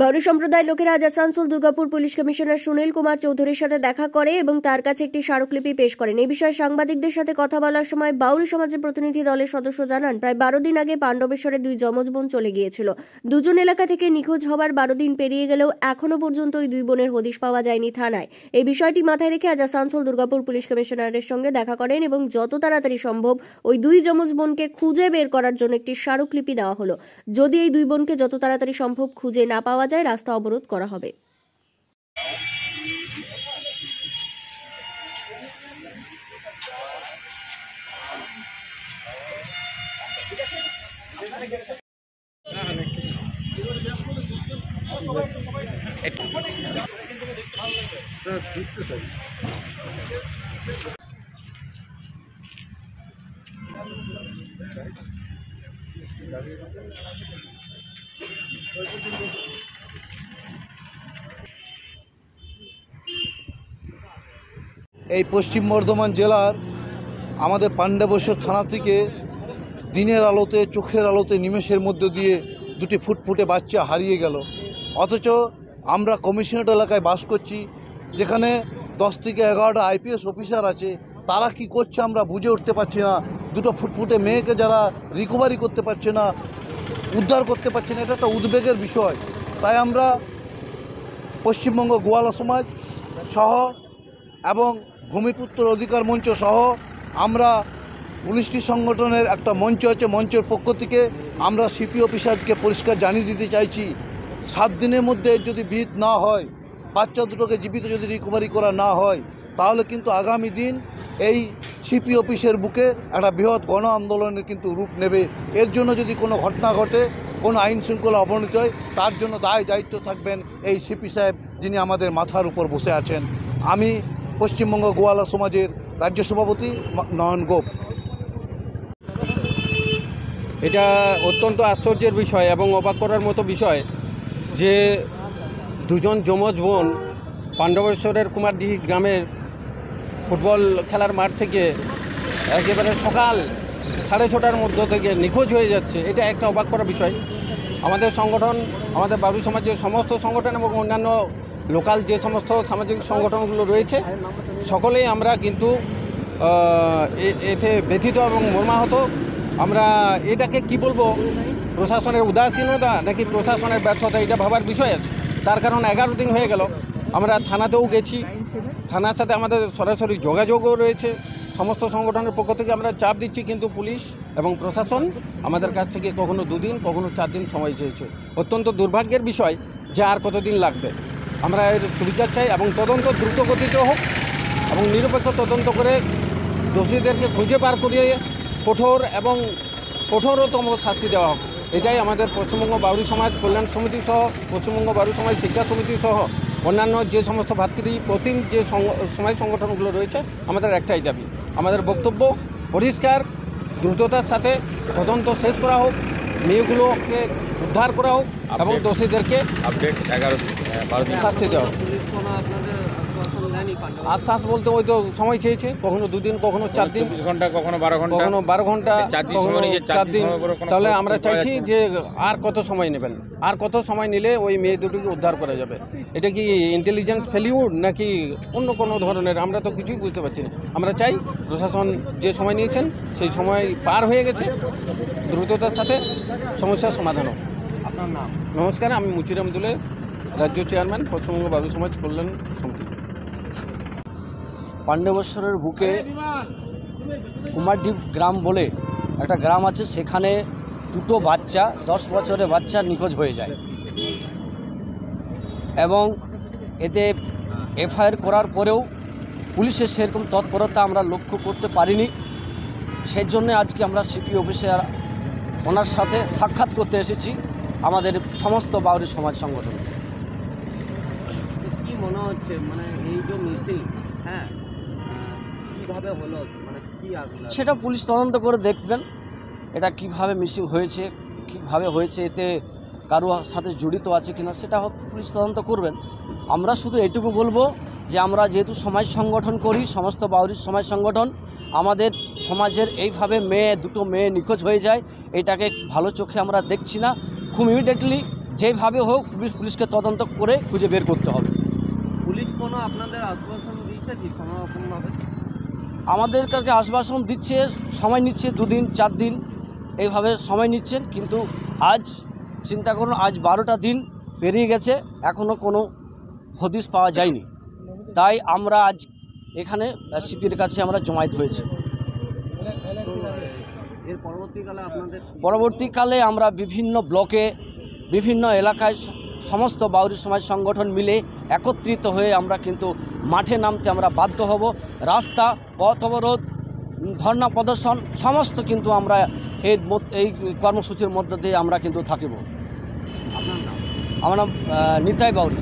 বাউরি সম্প্রদায়ের লোকেরা আজ আসানসোল দুর্গাপুর পুলিশ কমিশনার সুনীল কুমার চৌধুরীর সাথে দেখা করে এবং তার কাছে একটি স্মারকলিপি পেশ করেন। এই বিষয়ে সাংবাদিকদের সাথে কথা বলার সময় বাউরি সমাজের প্রতিনিধি দলের সদস্য জানান, প্রায় 12 দিন আগে পাণ্ডবেশ্বরে দুই যমজ বোন চলে গিয়েছিল। দুজন এলাকা থেকে নিখোঁজ হওয়ার 12 দিন পেরিয়ে গেলেও এখনো পর্যন্ত ওই দুই বোনের হদিশ পাওয়া যায়নি থানায়। এই বিষয়টি মাথায় রেখে আজ আসানসোল দুর্গাপুর পুলিশ কমিশনারের সঙ্গে দেখা করেন এবং যত তাড়াতাড়ি সম্ভব ওই দুই যমজ বোনকে খুঁজে বের করার জন্য একটি স্মারকলিপি দেওয়া হলো। যদি এই দুই বোনকে যত তাড়াতাড়ি সম্ভব খুঁজে না পাওয়া যায়, রাস্তা অবরোধ করা হবে। এই পশ্চিম বর্ধমান জেলার আমাদের পাণ্ডবেশ্বর থানা থেকে দিনের আলোতে চোখের আলোতে নিমেষের মধ্য দিয়ে দুটি ফুটফুটে বাচ্চা হারিয়ে গেল। অথচ আমরা কমিশনারেট এলাকায় বাস করছি, যেখানে 10 থেকে 11টা আইপিএস অফিসার আছে। তারা কি করছে আমরা বুঝে উঠতে পারছি না। দুটো ফুটফুটে মেয়েকে যারা রিকভারি করতে পারছে না, উদ্ধার করতে পারছে না, এটা একটা উদ্বেগের বিষয়। তাই আমরা পশ্চিমবঙ্গ গোয়ালা সমাজ সহ এবং ভূমিপুত্র অধিকার মঞ্চ সহ আমরা 19টি সংগঠনের একটা মঞ্চ আছে, মঞ্চের পক্ষ থেকে আমরা সিপি অফিসারকে পরিষ্কার জানিয়ে দিতে চাইছি, 7 দিনের মধ্যে যদি বিহিত না হয়, বাচ্চা দুটোকে জীবিত যদি রিকভারি করা না হয়, তাহলে কিন্তু আগামী দিন এই সিপি অফিসের বুকে একটা বৃহৎ গণ আন্দোলনের কিন্তু রূপ নেবে। এর জন্য যদি কোনো ঘটনা ঘটে, কোনো আইন শৃঙ্খলা অবনতি হয়, তার জন্য দায়িত্ব থাকবেন এই সিপি সাহেব, যিনি আমাদের মাথার উপর বসে আছেন। আমি পশ্চিমবঙ্গ গোয়ালা সমাজের রাজ্য সভাপতি নয়ন গোপ। এটা অত্যন্ত আশ্চর্যের বিষয় এবং অবাক করার মতো বিষয় যে দুজন যমজ বোন পাণ্ডবেশ্বরের কুমারডিহি গ্রামের ফুটবল খেলার মাঠ থেকে একেবারে সকাল 6:30টার মধ্য থেকে নিখোঁজ হয়ে যাচ্ছে। এটা একটা অবাক করা বিষয়। আমাদের সংগঠন, আমাদের বাউরি সমাজের সমস্ত সংগঠন এবং অন্যান্য লোকাল যে সমস্ত সামাজিক সংগঠনগুলো রয়েছে, সকলেই আমরা কিন্তু এতে ব্যথিত এবং মর্মাহত। আমরা এটাকে কি বলবো, প্রশাসনের উদাসীনতা নাকি প্রশাসনের ব্যর্থতা, এটা ভাবার বিষয় আছে। তার কারণ 11 দিন হয়ে গেল, আমরা থানাতেও গেছি, থানার সাথে আমাদের সরাসরি যোগাযোগও রয়েছে। সমস্ত সংগঠনের পক্ষ থেকে আমরা চাপ দিচ্ছি, কিন্তু পুলিশ এবং প্রশাসন আমাদের কাছ থেকে কখনো 2 দিন কখনো 4 দিন সময় চেয়েছে। অত্যন্ত দুর্ভাগ্যের বিষয় যে আর কতদিন লাগবে। আমরা এর সুবিচার চাই এবং তদন্ত দ্রুত গতিতে হোক এবং নিরপেক্ষ তদন্ত করে দোষীদেরকে খুঁজে বার করিয়ে কঠোর এবং কঠোরতম শাস্তি দেওয়া হোক। এটাই আমাদের পশ্চিমবঙ্গ বাউরি সমাজ কল্যাণ সমিতি সহ পশ্চিমবঙ্গ বাউরি সমাজ শিক্ষা সমিতি সহ অন্যান্য যে সমস্ত ভাতৃপ্রতিম যে সমাজ সংগঠনগুলো রয়েছে, আমাদের একটাই দাবি, আমাদের বক্তব্য পরিষ্কার, দ্রুততার সাথে তদন্ত শেষ করা হোক, মেয়েগুলোকে উদ্ধার করা হোক এবং দোষীদেরকে শাস্তি দেওয়া হোক। আশ্বাস বলতে ওই তো সময় চেয়েছে, কখনো 2 দিন কখনো 4 দিন, 24 ঘন্টা কখনো 12 ঘন্টা, কখনো 12 ঘন্টা, কখনো 4 দিন। তাহলে আমরা চাইছি যে আর কত সময় নেবেন, আর কত সময় নিলে ওই মেয়ে দুটোকে উদ্ধার করা যাবে। এটা কি ইন্টেলিজেন্স ফেলিউর নাকি অন্য কোনো ধরনের, আমরা তো কিছুই বুঝতে পারছি না। আমরা চাই প্রশাসন যে সময় নিয়েছেন সেই সময় পার হয়ে গেছে, দ্রুততার সাথে সমস্যার সমাধান হোক। আপনার নাম? নমস্কার, আমি মুচিরাম দুলে, রাজ্য চেয়ারম্যান, পশ্চিমবঙ্গ বাউরি সমাজ কল্যাণ সমিতি। পাণ্ডবেশ্বরের বুকে কুমারডিহি গ্রাম বলে একটা গ্রাম আছে, সেখানে 2টো বাচ্চা 10 বছরের বাচ্চা নিখোঁজ হয়ে যায় এবং এতে এফআইআর করার পরেও পুলিশের সেরকম তৎপরতা আমরা লক্ষ্য করতে পারিনি। সেই জন্য আজকে আমরা সিপি অফিসে ওনার সাথে সাক্ষাৎ করতে এসেছি, আমাদের সমস্ত বাউরি সমাজ সংগঠন। কি মনে হচ্ছে, মানে এই যে মিসিং, হ্যাঁ, কিভাবে হলো, মানে কি সেটা পুলিশ তদন্ত করে দেখবেন, এটা কিভাবে মিসিং হয়েছে, কিভাবে হয়েছে, এতে কারো সাথে জড়িত আছে কিনা সেটা পুলিশ তদন্ত করবেন। আমরা শুধু এটুকু বলবো যে আমরা যেহেতু সমাজ সংগঠন করি, সমস্ত বাউরি সমাজ সংগঠন, আমাদের সমাজের এইভাবে দুটো মেয়ে নিখোঁজ হয়ে যায়, এটাকে ভালো চোখে আমরা দেখছি না। খুব ইমিডিয়েটলি যেভাবে হোক পুলিশকে তদন্ত করে খুঁজে বের করতে হবে। পুলিশ কোনো আপনাদের আশ্বাসন দিয়েছে কি কোনোরকমভাবে? আমাদের কাছে আশ্বাসন দিচ্ছে, সময় নিচ্ছে 2 দিন 4 দিন এইভাবে সময় নিচ্ছেন, কিন্তু আজ চিন্তা করুন, আজ 12টা দিন পেরিয়ে গেছে, এখনও কোনো হদিশ পাওয়া যায়নি। তাই আমরা আজ এখানে সিপির কাছে আমরা জমায়েত হয়েছি। এর পরবর্তীকালে আপনাদের পরবর্তীকালে আমরা বিভিন্ন ব্লকে, বিভিন্ন এলাকায় সমস্ত বাউরি সমাজ সংগঠন মিলে একত্রিত হয়ে আমরা কিন্তু মাঠে নামতে আমরা বাধ্য হব। রাস্তা, পথ অবরোধ, ধর্ণা প্রদর্শন সমস্ত কিন্তু আমরা এই কর্মসূচির মধ্য দিয়ে আমরা কিন্তু থাকিব। আপনার নাম? আমার নাম নিতাই বাউরি।